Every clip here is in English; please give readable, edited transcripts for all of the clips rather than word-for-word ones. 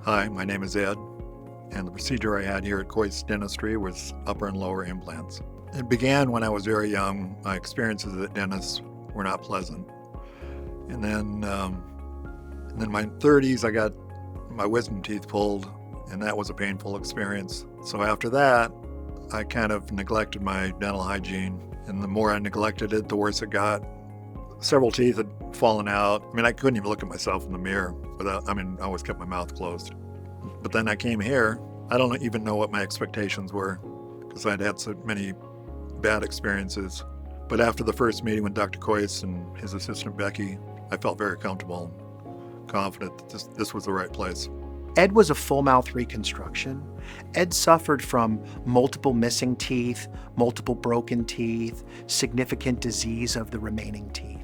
Hi, my name is Ed, and the procedure I had here at Kois Dentistry was upper and lower implants. It began when I was very young. My experiences at dentists were not pleasant. And then in my 30s, I got my wisdom teeth pulled, and that was a painful experience. So after that, I kind of neglected my dental hygiene, and the more I neglected it, the worse it got. Several teeth had fallen out. I mean, I couldn't even look at myself in the mirror I always kept my mouth closed. But then I came here. I don't even know what my expectations were because I'd had so many bad experiences. But after the first meeting with Dr. Kois and his assistant Becky, I felt very comfortable, confident that this was the right place. Ed was a full mouth reconstruction. Ed suffered from multiple missing teeth, multiple broken teeth, significant disease of the remaining teeth.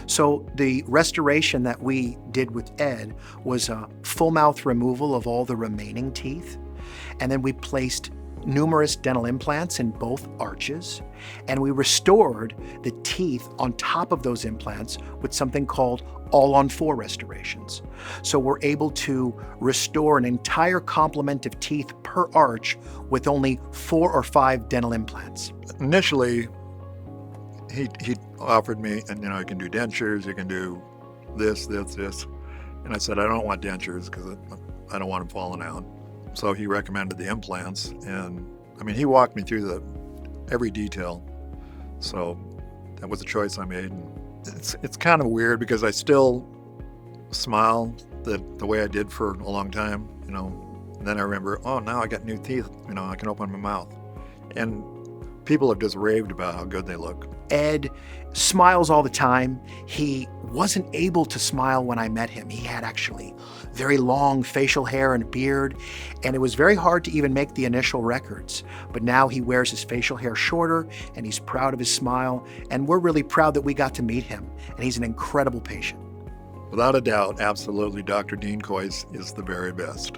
So the restoration that we did with Ed was a full mouth removal of all the remaining teeth. And then we placed numerous dental implants in both arches, and we restored the teeth on top of those implants with something called all-on-4 restorations. So we're able to restore an entire complement of teeth per arch with only 4 or 5 dental implants. Initially, he offered me, and you can do dentures, you can do this. And I said, I don't want dentures because I don't want them falling out. So he recommended the implants, and he walked me through every detail. So that was a choice I made. And it's kind of weird because I still smile the way I did for a long time, And then I remember, oh, now I got new teeth, I can open my mouth. And people have just raved about how good they look. Ed smiles all the time. He wasn't able to smile when I met him. He had actually very long facial hair and beard, and it was very hard to even make the initial records. But now he wears his facial hair shorter, and he's proud of his smile, and we're really proud that we got to meet him, and he's an incredible patient. Without a doubt, absolutely, Dr. Dean Kois is the very best.